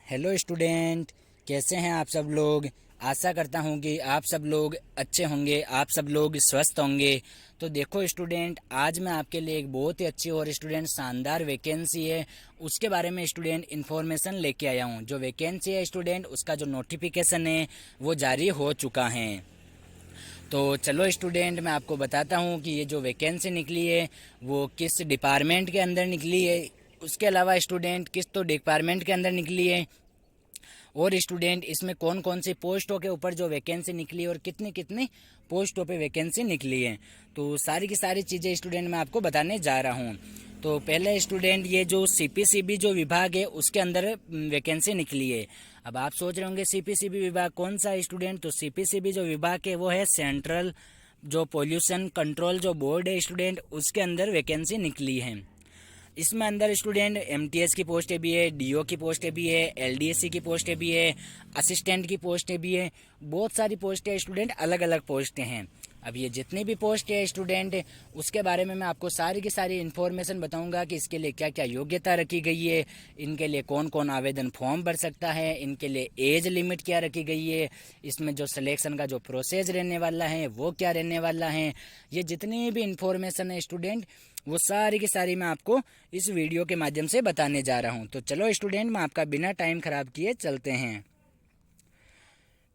Hello student, कैसे हैं आप सब लोग। आशा करता हूं कि आप सब लोग अच्छे होंगे, आप सब लोग स्वस्थ होंगे। तो देखो स्टूडेंट, आज मैं आपके लिए एक बहुत ही अच्छी और स्टूडेंट शानदार वैकेंसी है उसके बारे में स्टूडेंट इन्फॉर्मेशन लेके आया हूं। जो वैकेंसी है स्टूडेंट, उसका जो नोटिफिकेशन है वो जारी हो चुका है। तो चलो स्टूडेंट, मैं आपको बताता हूँ कि ये जो वैकेंसी निकली है वो किस डिपार्टमेंट के अंदर निकली है। उसके अलावा स्टूडेंट किस तो डिपार्टमेंट के अंदर निकली है, और स्टूडेंट इसमें कौन कौन सी पोस्टों के ऊपर जो वैकेंसी निकली है और कितनी कितनी पोस्टों पे वैकेंसी निकली है। तो सारी की सारी चीज़ें स्टूडेंट मैं आपको बताने जा रहा हूँ। तो पहले स्टूडेंट, ये जो सीपीसीबी जो विभाग है उसके अंदर वैकेंसी निकली है। अब आप सोच रहे होंगे सीपीसीबी विभाग कौन सा है स्टूडेंट। तो सीपीसीबी जो विभाग है वो है सेंट्रल जो पोल्यूशन कंट्रोल जो बोर्ड है स्टूडेंट, उसके अंदर वैकेंसी निकली है। इसमें अंदर स्टूडेंट एमटीएस की पोस्टें भी है, डीओ की पोस्टें भी है, एलडीएससी की पोस्टें भी है, असिस्टेंट की पोस्टें भी है। बहुत सारी पोस्टें स्टूडेंट, अलग अलग पोस्टें हैं। अब ये जितनी भी पोस्ट है स्टूडेंट, उसके बारे में मैं आपको सारी की सारी इन्फॉर्मेशन बताऊंगा कि इसके लिए क्या क्या योग्यता रखी गई है, इनके लिए कौन कौन आवेदन फॉर्म भर सकता है, इनके लिए एज लिमिट क्या रखी गई है, इसमें जो सिलेक्शन का जो प्रोसेस रहने वाला है वो क्या रहने वाला है। ये जितनी भी इन्फॉर्मेशन है स्टूडेंट, वो सारी की सारी मैं आपको इस वीडियो के माध्यम से बताने जा रहा हूँ। तो चलो स्टूडेंट, मैं आपका बिना टाइम खराब किए चलते हैं।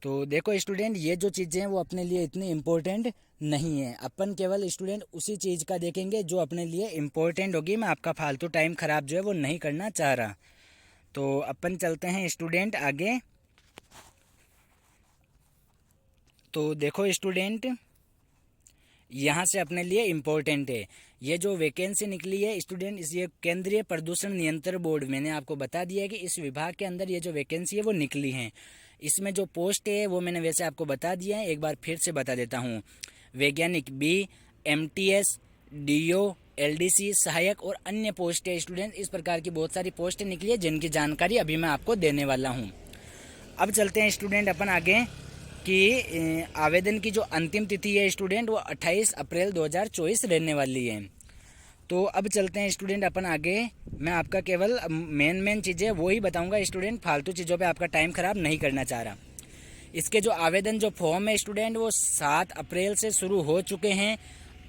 तो देखो स्टूडेंट, ये जो चीज़ें हैं वो अपने लिए इतनी इम्पोर्टेंट नहीं है। अपन केवल स्टूडेंट उसी चीज़ का देखेंगे जो अपने लिए इम्पोर्टेंट होगी। मैं आपका फालतू टाइम खराब जो है वो नहीं करना चाह रहा। तो अपन चलते हैं स्टूडेंट आगे। तो देखो स्टूडेंट, यहाँ से अपने लिए इम्पोर्टेंट है ये जो वैकेंसी निकली है स्टूडेंट। इस ये केंद्रीय प्रदूषण नियंत्रण बोर्ड, मैंने आपको बता दिया है कि इस विभाग के अंदर ये जो वैकेंसी है वो निकली है। इसमें जो पोस्ट है वो मैंने वैसे आपको बता दिया है, एक बार फिर से बता देता हूँ। वैज्ञानिक बी, एमटीएस, डीओ, एलडीसी, सहायक और अन्य पोस्टें स्टूडेंट, इस प्रकार की बहुत सारी पोस्टें निकली है जिनकी जानकारी अभी मैं आपको देने वाला हूँ। अब चलते हैं स्टूडेंट अपन आगे कि आवेदन की जो अंतिम तिथि है स्टूडेंट वो 28 अप्रैल 2024 रहने वाली है। तो अब चलते हैं स्टूडेंट अपन आगे। मैं आपका केवल मेन चीज़ें वो ही बताऊंगा स्टूडेंट, फालतू चीज़ों पे आपका टाइम ख़राब नहीं करना चाह रहा। इसके जो आवेदन जो फॉर्म है स्टूडेंट वो 7 अप्रैल से शुरू हो चुके हैं।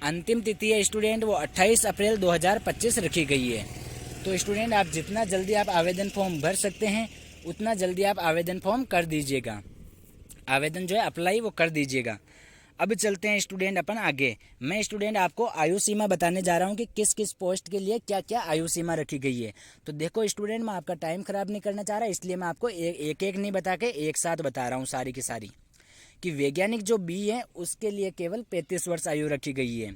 अंतिम तिथि है स्टूडेंट वो 28 अप्रैल 2025 रखी गई है। तो स्टूडेंट, आप जितना जल्दी आप आवेदन फॉर्म भर सकते हैं उतना जल्दी आप आवेदन फॉर्म कर दीजिएगा, आवेदन जो है अप्लाई वो कर दीजिएगा। अब चलते हैं स्टूडेंट अपन आगे। मैं स्टूडेंट आपको आयु सीमा बताने जा रहा हूँ कि किस किस पोस्ट के लिए क्या क्या आयु सीमा रखी गई है। तो देखो स्टूडेंट, मैं आपका टाइम खराब नहीं करना चाह रहा, इसलिए मैं आपको एक एक नहीं बता के एक साथ बता रहा हूँ सारी की सारी। कि वैज्ञानिक जो बी है उसके लिए केवल 35 वर्ष आयु रखी गई है।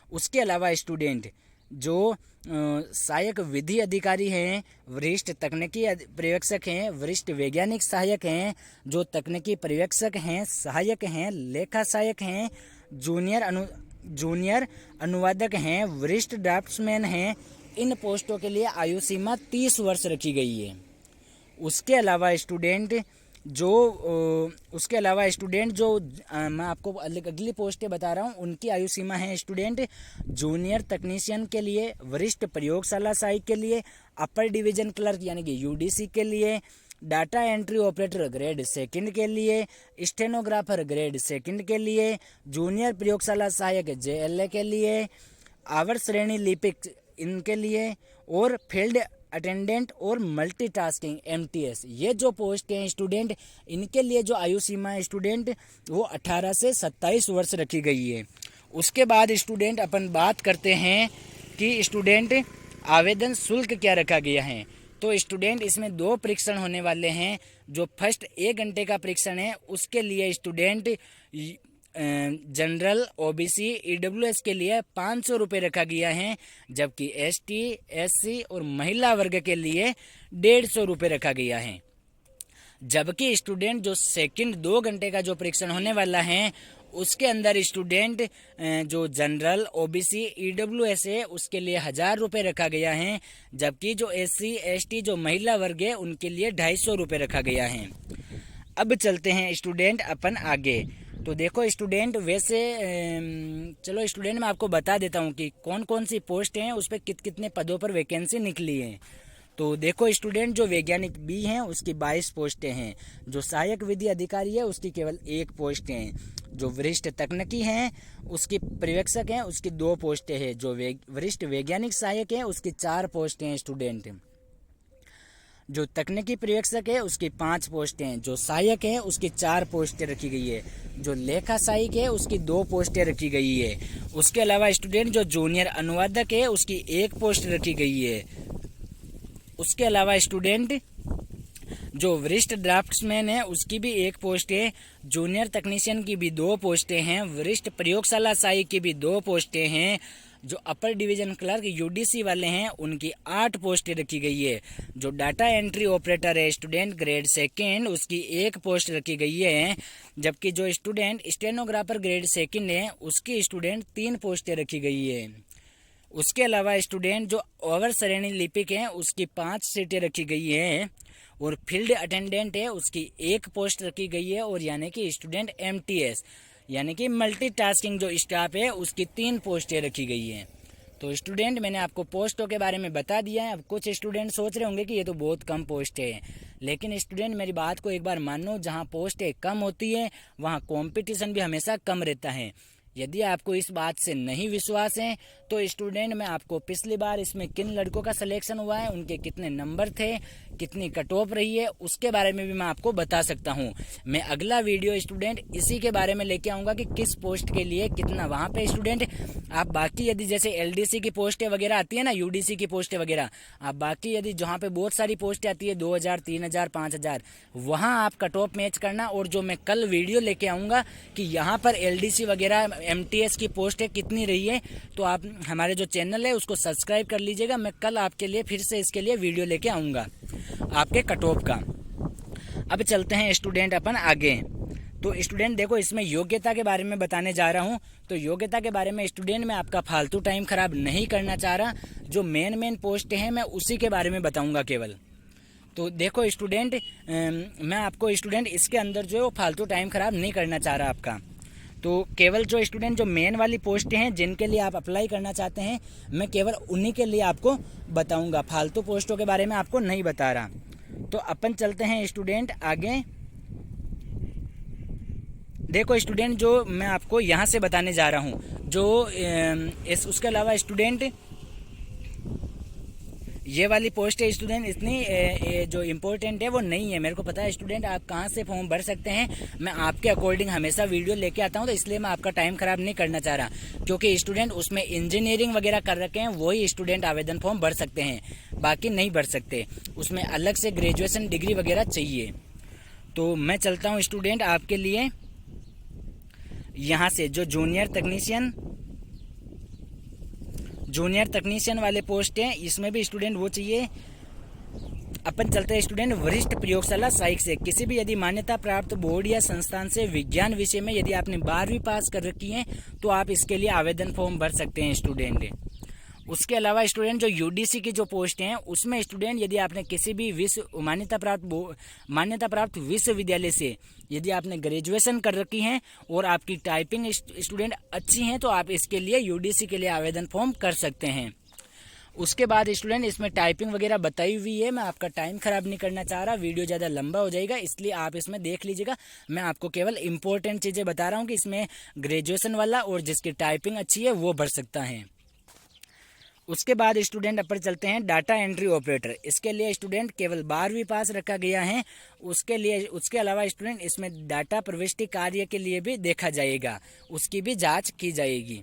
उसके अलावा स्टूडेंट जो सहायक विधि अधिकारी हैं, वरिष्ठ तकनीकी पर्यवेक्षक हैं, वरिष्ठ वैज्ञानिक सहायक हैं, जो तकनीकी पर्यवेक्षक हैं, सहायक हैं, लेखा सहायक हैं, जूनियर अनुवादक हैं, वरिष्ठ ड्राफ्ट्समैन हैं, इन पोस्टों के लिए आयु सीमा 30 वर्ष रखी गई है। उसके अलावा स्टूडेंट जो मैं आपको अगली पोस्टें बता रहा हूँ उनकी आयु सीमा है स्टूडेंट। जूनियर तकनीशियन के लिए, वरिष्ठ प्रयोगशाला सहायक के लिए, अपर डिवीजन क्लर्क यानी कि यूडीसी के लिए, data entry operator grade second के लिए, स्टेनोग्राफर ग्रेड सेकंड के लिए, जूनियर प्रयोगशाला सहायक जेएलए के लिए, आवर श्रेणी लिपिक इनके लिए, और फील्ड अटेंडेंट और मल्टीटास्किंग एमटीएस, ये जो पोस्ट हैं स्टूडेंट, इनके लिए जो आयु सीमा है स्टूडेंट वो 18 से 27 वर्ष रखी गई है। उसके बाद स्टूडेंट अपन बात करते हैं कि स्टूडेंट आवेदन शुल्क क्या रखा गया है। तो स्टूडेंट इसमें 2 परीक्षण होने वाले हैं। जो फर्स्ट 1 घंटे का परीक्षण है उसके लिए स्टूडेंट जनरल, ओबीसी, ईडब्ल्यूएस के लिए 500 रुपये रखा गया है, जबकि एसटी, एससी और महिला वर्ग के लिए 150 रुपये रखा गया है। जबकि स्टूडेंट जो सेकंड 2 घंटे का जो परीक्षण होने वाला है उसके अंदर स्टूडेंट जो जनरल, ओबीसी, ईडब्ल्यूएस है उसके लिए 1000 रुपये रखा गया है, जबकि जो एससी, एसटी जो महिला वर्ग है उनके लिए 250 रुपये रखा गया है। अब चलते हैं स्टूडेंट अपन आगे। तो देखो स्टूडेंट, वैसे चलो स्टूडेंट मैं आपको बता देता हूँ कि कौन कौन सी पोस्ट हैं, उस पर कितने पदों पर वैकेंसी निकली है। तो देखो स्टूडेंट, जो वैज्ञानिक बी हैं उसकी 22 पोस्टें हैं, जो सहायक विधि अधिकारी है उसकी केवल 1 पोस्ट हैं, जो वरिष्ठ तकनीकी हैं उसकी पर्यवेक्षक हैं उसकी 2 पोस्टें हैं, जो वरिष्ठ वैज्ञानिक सहायक हैं उसकी 4 पोस्टें हैं स्टूडेंट, जो तकनीकी पर्यवेक्षक है उसकी 5 पोस्टें हैं, जो सहायक है उसकी 4 पोस्टें रखी गई है, जो लेखा सहायक है उसकी 2 पोस्टें रखी गई है। उसके अलावा स्टूडेंट जो जूनियर अनुवादक है उसकी 1 पोस्ट रखी गई है। उसके अलावा स्टूडेंट जो वरिष्ठ ड्राफ्ट्समैन है उसकी भी 1 पोस्ट है, जूनियर तकनीशियन की भी 2 पोस्टें हैं, वरिष्ठ प्रयोगशाला सहायक की भी 2 पोस्टें हैं, जो अपर डिवीजन क्लर्क यूडीसी वाले हैं उनकी 8 पोस्टें रखी गई है, जो डाटा एंट्री ऑपरेटर है स्टूडेंट ग्रेड 2 उसकी 1 पोस्ट रखी गई है, जबकि जो स्टूडेंट स्टेनोग्राफर ग्रेड 2 है उसकी स्टूडेंट 3 पोस्टें रखी गई है। उसके अलावा स्टूडेंट जो ओवर श्रेणी लिपिक हैं उसकी 5 सीटें रखी गई हैं, और फील्ड अटेंडेंट है उसकी 1 पोस्ट रखी गई है, और यानी कि स्टूडेंट एमटीएस यानी कि मल्टीटास्किंग जो स्टाफ है उसकी 3 पोस्टें रखी गई हैं। तो स्टूडेंट मैंने आपको पोस्टों के बारे में बता दिया है। अब कुछ स्टूडेंट सोच रहे होंगे कि ये तो बहुत कम पोस्ट है, लेकिन स्टूडेंट मेरी बात को एक बार मानो, जहाँ पोस्टें कम होती है वहाँ कंपटीशन भी हमेशा कम रहता है। यदि आपको इस बात से नहीं विश्वास है तो स्टूडेंट मैं आपको पिछली बार इसमें किन लड़कों का सिलेक्शन हुआ है, उनके कितने नंबर थे, कितनी कट ऑफ रही है, उसके बारे में भी मैं आपको बता सकता हूं। मैं अगला वीडियो स्टूडेंट इसी के बारे में लेके आऊँगा कि किस पोस्ट के लिए कितना वहाँ पे स्टूडेंट आप बाकी यदि जैसे एलडीसी की पोस्टें वगैरह आती है ना, यूडीसी की पोस्टें वगैरह, आप बाकी यदि जहाँ पे बहुत सारी पोस्टें आती है 2000, 3000, 5000, वहाँ आप कट ऑफ मैच करना। और जो मैं कल वीडियो लेके आऊँगा कि यहाँ पर एलडीसी वगैरह एमटीएस की पोस्टें कितनी रही है, तो आप हमारे जो चैनल है उसको सब्सक्राइब कर लीजिएगा। मैं कल आपके लिए फिर से इसके लिए वीडियो लेके आऊँगा आपके कट ऑफ का। अब चलते हैं स्टूडेंट अपन आगे। तो स्टूडेंट देखो, इसमें योग्यता के बारे में बताने जा रहा हूँ। तो योग्यता के बारे में स्टूडेंट मैं आपका फालतू टाइम खराब नहीं करना चाह रहा, जो मेन पोस्ट हैं मैं उसी के बारे में बताऊँगा केवल। तो देखो स्टूडेंट, मैं आपको स्टूडेंट इसके अंदर जो है वो फालतू टाइम खराब नहीं करना चाह रहा आपका। तो केवल जो स्टूडेंट जो मेन वाली पोस्टें हैं जिनके लिए आप अप्लाई करना चाहते हैं, मैं केवल उन्हीं के लिए आपको बताऊंगा, फालतू पोस्टों के बारे में आपको नहीं बता रहा। तो अपन चलते हैं स्टूडेंट आगे। देखो स्टूडेंट, जो मैं आपको यहाँ से बताने जा रहा हूँ, जो उसके अलावा स्टूडेंट ये वाली पोस्ट है स्टूडेंट, इतनी जो इम्पोर्टेंट है वो नहीं है। मेरे को पता है स्टूडेंट आप कहाँ से फॉर्म भर सकते हैं, मैं आपके अकॉर्डिंग हमेशा वीडियो लेके आता हूँ, तो इसलिए मैं आपका टाइम खराब नहीं करना चाह रहा। क्योंकि स्टूडेंट उसमें इंजीनियरिंग वगैरह कर रखे हैं वही स्टूडेंट आवेदन फॉर्म भर सकते हैं, बाकी नहीं भर सकते, उसमें अलग से ग्रेजुएशन डिग्री वगैरह चाहिए। तो मैं चलता हूँ स्टूडेंट आपके लिए यहाँ से, जो जूनियर तकनीशियन वाले पोस्ट हैं इसमें भी स्टूडेंट वो चाहिए। अपन चलते हैं स्टूडेंट वरिष्ठ प्रयोगशाला सहायक से। किसी भी यदि मान्यता प्राप्त बोर्ड या संस्थान से विज्ञान विषय में यदि आपने 12वीं पास कर रखी है तो आप इसके लिए आवेदन फॉर्म भर सकते हैं स्टूडेंट। उसके अलावा स्टूडेंट जो यूडीसी की जो पोस्ट हैं उसमें स्टूडेंट यदि आपने किसी भी मान्यता प्राप्त विश्वविद्यालय से यदि आपने ग्रेजुएशन कर रखी है और आपकी टाइपिंग स्टूडेंट अच्छी हैं तो आप इसके लिए यूडीसी के लिए आवेदन फॉर्म कर सकते हैं। उसके बाद स्टूडेंट इसमें टाइपिंग वगैरह बताई हुई है, मैं आपका टाइम खराब नहीं करना चाह रहा, वीडियो ज़्यादा लंबा हो जाएगा इसलिए आप इसमें देख लीजिएगा। मैं आपको केवल इंपॉर्टेंट चीज़ें बता रहा हूँ कि इसमें ग्रेजुएशन वाला और जिसकी टाइपिंग अच्छी है वो भर सकता है। उसके बाद स्टूडेंट अपन चलते हैं डाटा एंट्री ऑपरेटर। इसके लिए स्टूडेंट केवल 12वीं पास रखा गया है। उसके अलावा स्टूडेंट इसमें डाटा प्रविष्टि कार्य के लिए भी देखा जाएगा, उसकी भी जांच की जाएगी।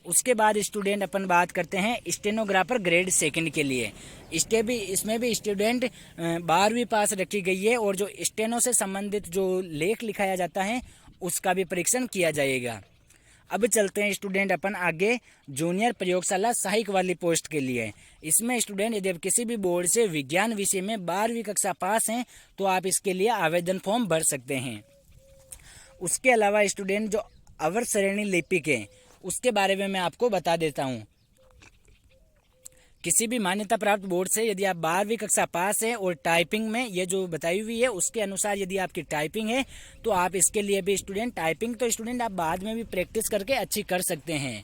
उसके बाद स्टूडेंट अपन बात करते हैं स्टेनोग्राफर ग्रेड 2 के लिए। इसमें भी स्टूडेंट 12वीं पास रखी गई है और जो स्टेनो से संबंधित जो लेख लिखाया जाता है उसका भी परीक्षण किया जाएगा। अब चलते हैं स्टूडेंट अपन आगे जूनियर प्रयोगशाला सहायक वाली पोस्ट के लिए। इसमें स्टूडेंट यदि आप किसी भी बोर्ड से विज्ञान विषय में 12वीं कक्षा पास हैं तो आप इसके लिए आवेदन फॉर्म भर सकते हैं। उसके अलावा स्टूडेंट जो अवर श्रेणी लिपिक है उसके बारे में मैं आपको बता देता हूँ। किसी भी मान्यता प्राप्त बोर्ड से यदि आप 12वीं कक्षा पास है और टाइपिंग में ये जो बताई हुई है उसके अनुसार यदि आपकी टाइपिंग है तो आप इसके लिए भी स्टूडेंट टाइपिंग तो स्टूडेंट आप बाद में भी प्रैक्टिस करके अच्छी कर सकते हैं।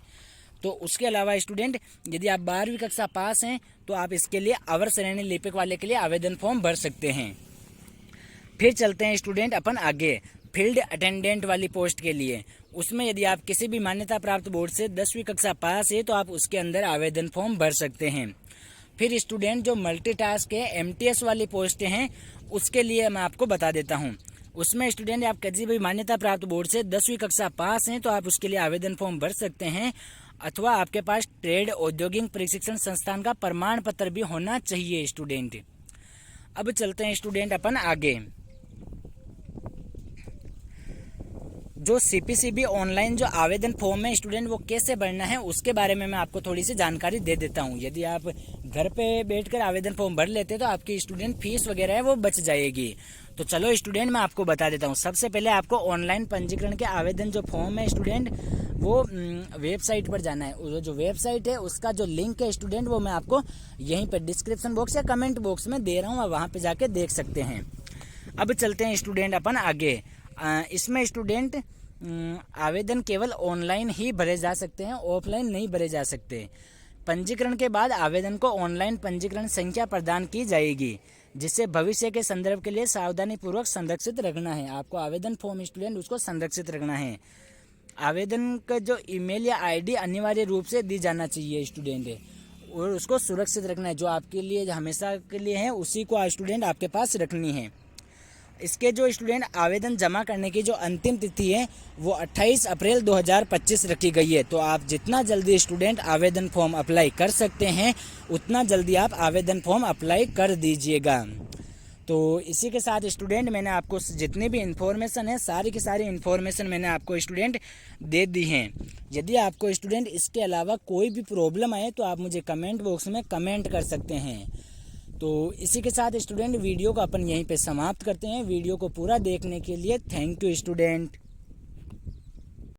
तो उसके अलावा स्टूडेंट यदि आप 12वीं कक्षा पास हैं तो आप इसके लिए अवर श्रेणी लिपिक वाले के लिए आवेदन फॉर्म भर सकते हैं। फिर चलते हैं स्टूडेंट अपन आगे फील्ड अटेंडेंट वाली पोस्ट के लिए। उसमें यदि आप किसी भी मान्यता प्राप्त बोर्ड से 10वीं कक्षा पास है तो आप उसके अंदर आवेदन फॉर्म भर सकते हैं। फिर स्टूडेंट जो मल्टीटास्क है एमटीएस वाली पोस्ट हैं उसके लिए मैं आपको बता देता हूं। उसमें स्टूडेंट आप किसी भी मान्यता प्राप्त बोर्ड से 10वीं कक्षा पास हैं तो आप उसके लिए आवेदन फॉर्म भर सकते हैं, अथवा आपके पास ट्रेड औद्योगिक प्रशिक्षण संस्थान का प्रमाण पत्र भी होना चाहिए स्टूडेंट। अब चलते हैं स्टूडेंट अपन आगे। जो सीपीसीबी ऑनलाइन जो आवेदन फॉर्म है स्टूडेंट वो कैसे भरना है उसके बारे में मैं आपको थोड़ी सी जानकारी दे देता हूँ। यदि आप घर पे बैठकर आवेदन फॉर्म भर लेते तो आपकी स्टूडेंट फीस वगैरह है वो बच जाएगी। तो चलो स्टूडेंट मैं आपको बता देता हूँ। सबसे पहले आपको ऑनलाइन पंजीकरण के आवेदन जो फॉर्म है स्टूडेंट वो वेबसाइट पर जाना है। जो वेबसाइट है उसका जो लिंक है स्टूडेंट वो मैं आपको यहीं पर डिस्क्रिप्शन बॉक्स या कमेंट बॉक्स में दे रहा हूँ, आप वहाँ पर जाके देख सकते हैं। अब चलते हैं स्टूडेंट अपन आगे। इसमें स्टूडेंट आवेदन केवल ऑनलाइन ही भरे जा सकते हैं, ऑफलाइन नहीं भरे जा सकते। पंजीकरण के बाद आवेदन को ऑनलाइन पंजीकरण संख्या प्रदान की जाएगी, जिससे भविष्य के संदर्भ के लिए सावधानी पूर्वक संरक्षित रखना है। आपको आवेदन फॉर्म स्टूडेंट उसको संरक्षित रखना है। आवेदन का जो ईमेल या आईडी अनिवार्य रूप से दी जाना चाहिए स्टूडेंट, और उसको सुरक्षित रखना है। जो आपके लिए हमेशा के लिए है उसी को स्टूडेंट आपके पास रखनी है। इसके जो स्टूडेंट आवेदन जमा करने की जो अंतिम तिथि है वो 28 अप्रैल 2025 रखी गई है। तो आप जितना जल्दी स्टूडेंट आवेदन फॉर्म अप्लाई कर सकते हैं उतना जल्दी आप आवेदन फॉर्म अप्लाई कर दीजिएगा। तो इसी के साथ स्टूडेंट मैंने आपको जितनी भी इन्फॉर्मेशन है सारी की सारी इन्फॉर्मेशन मैंने आपको स्टूडेंट दे दी हैं। यदि आपको स्टूडेंट इसके अलावा कोई भी प्रॉब्लम आए तो आप मुझे कमेंट बॉक्स में कमेंट कर सकते हैं। तो इसी के साथ स्टूडेंट वीडियो को अपन यहीं पे समाप्त करते हैं। वीडियो को पूरा देखने के लिए थैंक यू स्टूडेंट।